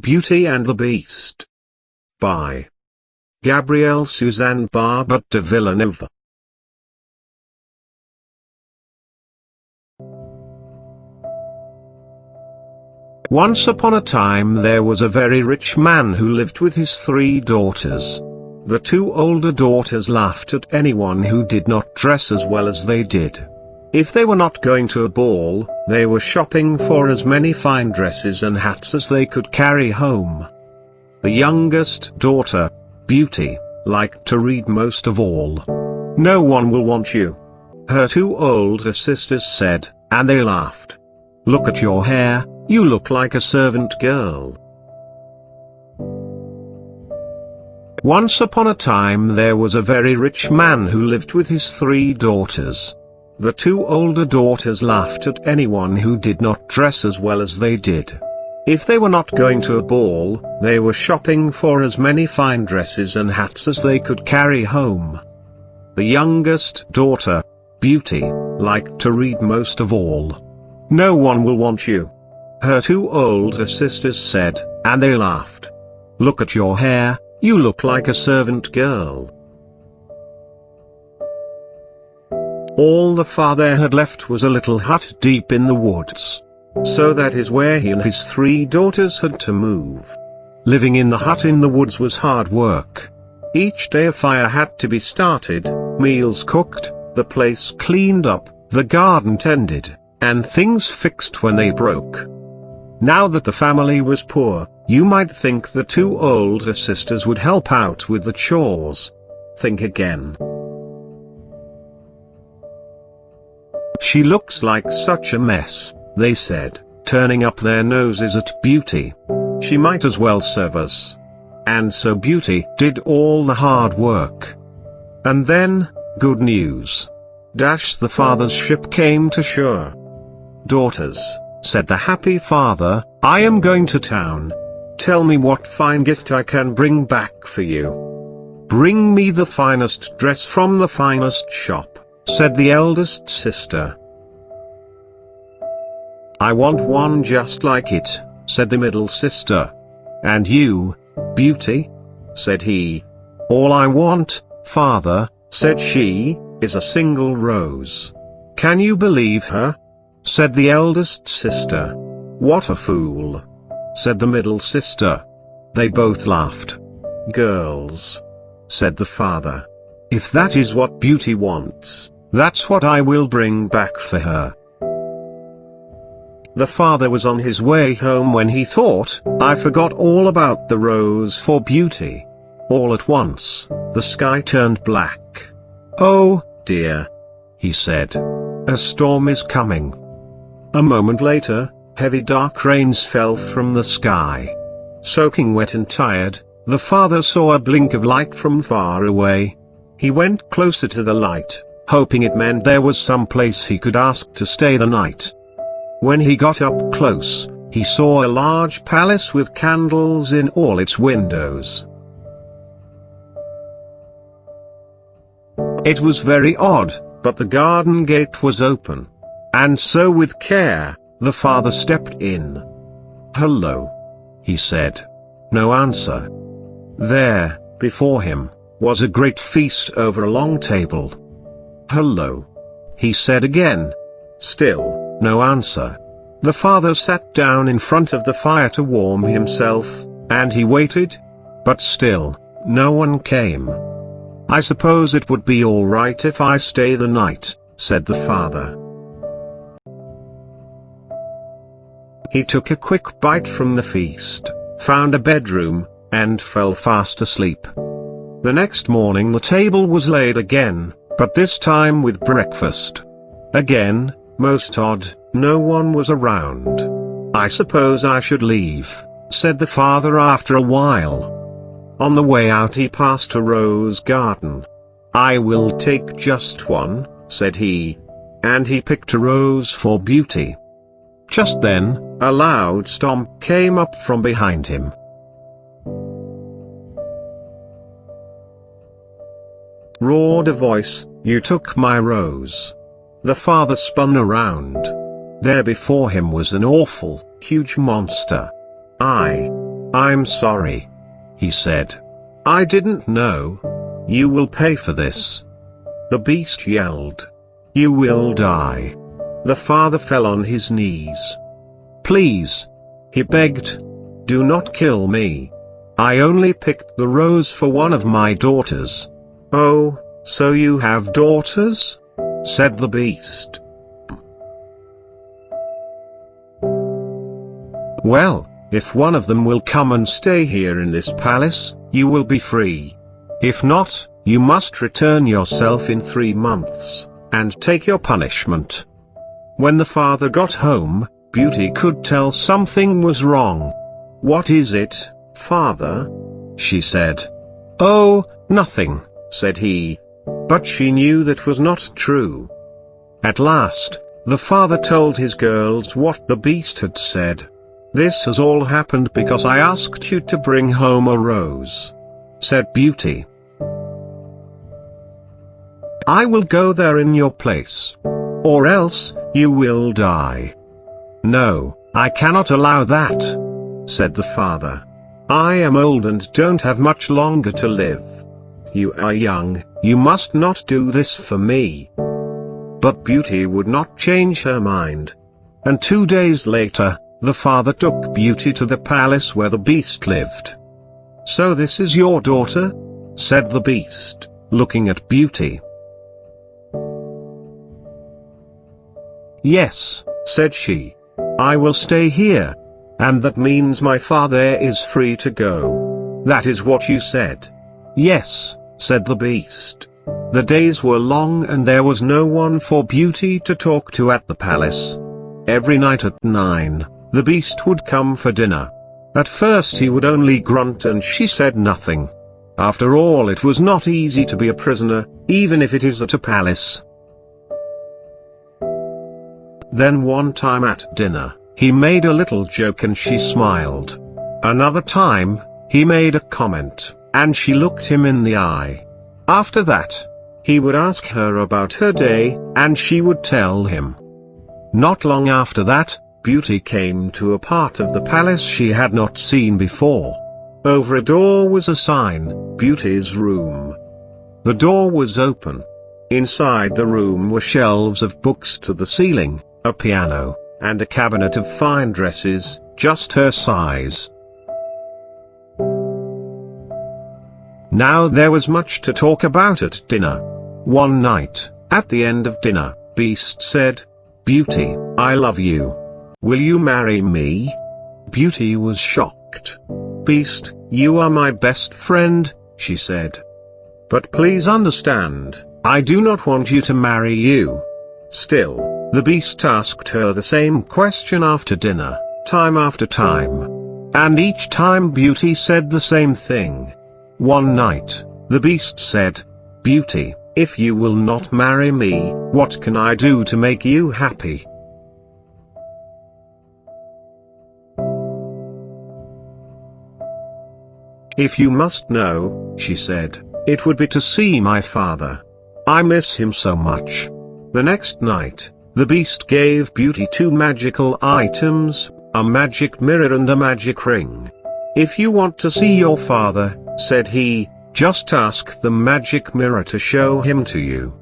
Beauty and the Beast. By Gabrielle-Suzanne Barbot de Villanova. Once upon a time there was a very rich man who lived with his 3 daughters. The 2 older daughters laughed at anyone who did not dress as well as they did. If they were not going to a ball, they were shopping for as many fine dresses and hats as they could carry home. The youngest daughter, Beauty, liked to read most of all. "No one will want you," her 2 older sisters said, and they laughed. "Look at your hair, you look like a servant girl." Once upon a time there was a very rich man who lived with his 3 daughters. The 2 older daughters laughed at anyone who did not dress as well as they did. If they were not going to a ball, they were shopping for as many fine dresses and hats as they could carry home. The youngest daughter, Beauty, liked to read most of all. "No one will want you," her 2 older sisters said, and they laughed. "Look at your hair, you look like a servant girl." All the father had left was a little hut deep in the woods. So that is where he and his 3 daughters had to move. Living in the hut in the woods was hard work. Each day a fire had to be started, meals cooked, the place cleaned up, the garden tended, and things fixed when they broke. Now that the family was poor, you might think the 2 older sisters would help out with the chores. Think again. "She looks like such a mess," they said, turning up their noses at Beauty. "She might as well serve us." And so Beauty did all the hard work. And then, good news. The father's ship came to shore. "Daughters," said the happy father, "I am going to town. Tell me what fine gift I can bring back for you." "Bring me the finest dress from the finest shop," said the eldest sister. "I want one just like it," said the middle sister. "And you, Beauty?" said he. "All I want, father," said she, "is a single rose." "Can you believe her?" said the eldest sister. "What a fool," said the middle sister. They both laughed. "Girls," said the father, "if that is what Beauty wants, that's what I will bring back for her." The father was on his way home when he thought, "I forgot all about the rose for Beauty." All at once, the sky turned black. "Oh, dear," he said. "A storm is coming." A moment later, heavy dark rains fell from the sky. Soaking wet and tired, the father saw a blink of light from far away. He went closer to the light, hoping it meant there was some place he could ask to stay the night. When he got up close, he saw a large palace with candles in all its windows. It was very odd, but the garden gate was open. And so with care, the father stepped in. "Hello," he said. No answer. There, before him, was a great feast over a long table. "Hello," he said again. Still, no answer. The father sat down in front of the fire to warm himself, and he waited. But still, no one came. "I suppose it would be all right if I stay the night," said the father. He took a quick bite from the feast, found a bedroom, and fell fast asleep. The next morning the table was laid again, but this time with breakfast. Again, most odd, no one was around. "I suppose I should leave," said the father after a while. On the way out he passed a rose garden. "I will take just one," said he. And he picked a rose for Beauty. Just then, a loud stomp came up from behind him. Roared a voice, "You took my rose." The father spun around. There before him was an awful, huge monster. "I "I'm sorry," he said. "I didn't know. You will pay for this." The beast yelled, "You will die." The father fell on his knees. "Please," he begged, "do not kill me. I only picked the rose for one of my daughters." "Oh, so you have daughters?" said the beast. "Well, if one of them will come and stay here in this palace, you will be free. If not, you must return yourself in 3 months, and take your punishment." When the father got home, Beauty could tell something was wrong. "What is it, father?" she said. "Oh, nothing," said he. But she knew that was not true. At last, the father told his girls what the beast had said. "This has all happened because I asked you to bring home a rose," said Beauty. "I will go there in your place. Or else, you will die." "No, I cannot allow that," said the father. "I am old and don't have much longer to live. You are young, you must not do this for me." But Beauty would not change her mind. And 2 days later, the father took Beauty to the palace where the beast lived. "So this is your daughter?" said the beast, looking at Beauty. "Yes," said she. "I will stay here. And that means my father is free to go. That is what you said." "Yes," said the beast. The days were long and there was no one for Beauty to talk to at the palace. Every night at 9, the beast would come for dinner. At first he would only grunt and she said nothing. After all, it was not easy to be a prisoner, even if it is at a palace. Then one time at dinner, he made a little joke and she smiled. Another time, he made a comment, and she looked him in the eye. After that, he would ask her about her day, and she would tell him. Not long after that, Beauty came to a part of the palace she had not seen before. Over a door was a sign, "Beauty's Room." The door was open. Inside the room were shelves of books to the ceiling, a piano, and a cabinet of fine dresses, just her size. Now there was much to talk about at dinner. One night, at the end of dinner, Beast said, "Beauty, I love you. Will you marry me?" Beauty was shocked. "Beast, you are my best friend," she said. "But please understand, I do not want you to marry you." Still, the beast asked her the same question after dinner, time after time. And each time Beauty said the same thing. One night, the beast said, "Beauty, if you will not marry me, what can I do to make you happy?" "If you must know," she said, "it would be to see my father. I miss him so much." The next night, the beast gave Beauty 2 magical items, a magic mirror and a magic ring. "If you want to see your father," said he, "just ask the magic mirror to show him to you.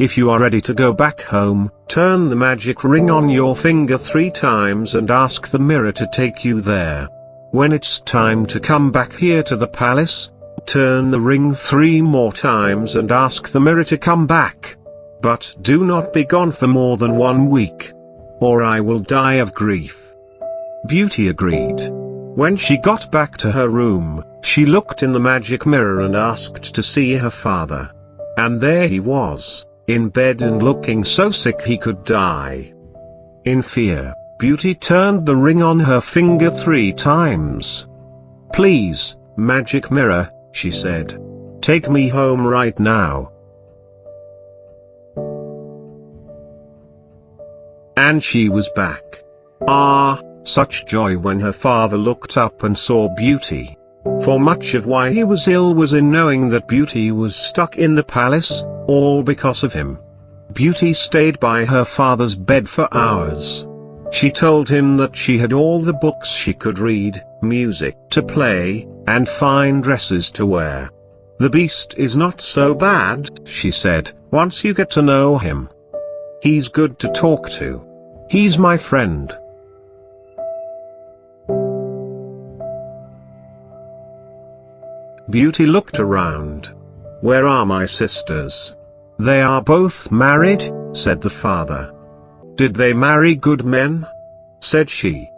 If you are ready to go back home, turn the magic ring on your finger 3 times and ask the mirror to take you there. When it's time to come back here to the palace, turn the ring 3 more times and ask the mirror to come back. But do not be gone for more than 1 week, or I will die of grief." Beauty agreed. When she got back to her room, she looked in the magic mirror and asked to see her father. And there he was, in bed and looking so sick he could die. In fear, Beauty turned the ring on her finger 3 times. "Please, magic mirror," she said, "take me home right now." And she was back. Such joy when her father looked up and saw Beauty. For much of why he was ill was in knowing that Beauty was stuck in the palace, all because of him. Beauty stayed by her father's bed for hours. She told him that she had all the books she could read, music to play, and fine dresses to wear. The Beast is not so bad, she said, once you get to know him. He's good to talk to. He's my friend. Beauty looked around. Where are my sisters? They are both married, said the father. Did they marry good men? Said she.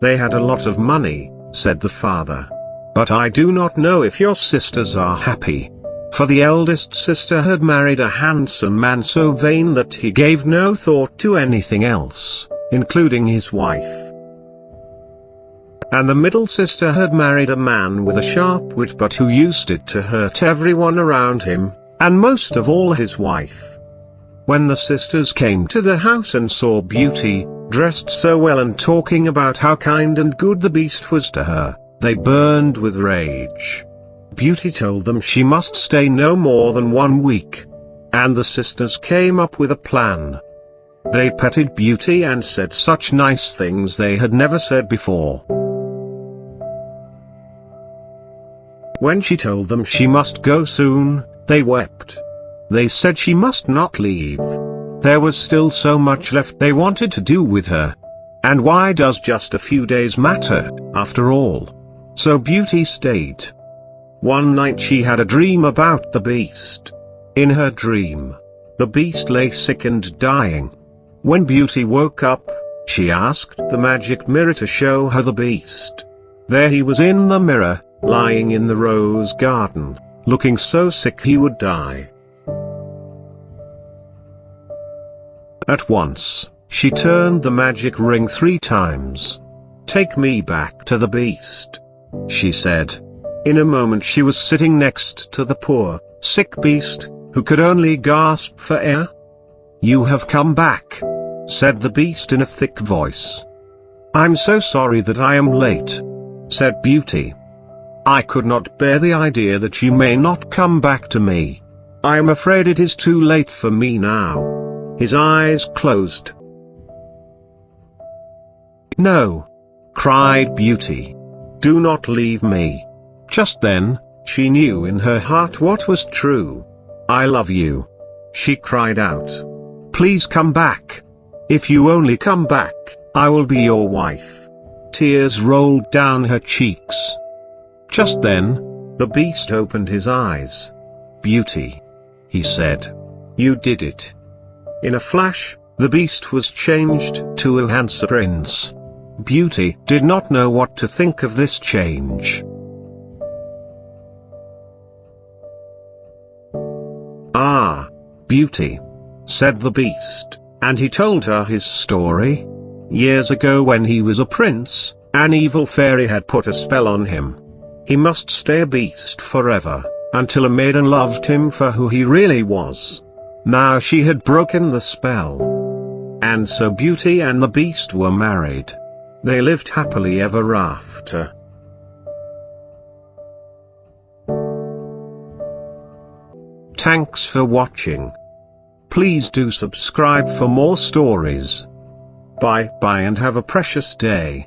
They had a lot of money, said the father. But I do not know if your sisters are happy. For the eldest sister had married a handsome man so vain that he gave no thought to anything else, including his wife. And the middle sister had married a man with a sharp wit but who used it to hurt everyone around him, and most of all his wife. When the sisters came to the house and saw Beauty, dressed so well and talking about how kind and good the Beast was to her, they burned with rage. Beauty told them she must stay no more than 1 week. And the sisters came up with a plan. They petted Beauty and said such nice things they had never said before. When she told them she must go soon, they wept. They said she must not leave. There was still so much left they wanted to do with her. And why does just a few days matter, after all? So Beauty stayed. One night she had a dream about the Beast. In her dream, the Beast lay sick and dying. When Beauty woke up, she asked the magic mirror to show her the Beast. There he was in the mirror, lying in the rose garden, looking so sick he would die. At once, she turned the magic ring 3 times. "Take me back to the Beast," she said. In a moment she was sitting next to the poor, sick Beast, who could only gasp for air. "You have come back," said the Beast in a thick voice. "I'm so sorry that I am late," said Beauty. "I could not bear the idea that you may not come back to me. I am afraid it is too late for me now." His eyes closed. "No," cried Beauty. "Do not leave me." Just then, she knew in her heart what was true. "I love you," she cried out. "Please come back. If you only come back, I will be your wife." Tears rolled down her cheeks. Just then, the Beast opened his eyes. "Beauty," he said. "You did it." In a flash, the Beast was changed to a handsome prince. Beauty did not know what to think of this change. "Ah, Beauty," said the Beast, and he told her his story. Years ago when he was a prince, an evil fairy had put a spell on him. He must stay a beast forever, until a maiden loved him for who he really was. Now she had broken the spell. And so Beauty and the Beast were married. They lived happily ever after. Thanks for watching. Please do subscribe for more stories. Bye bye and have a precious day.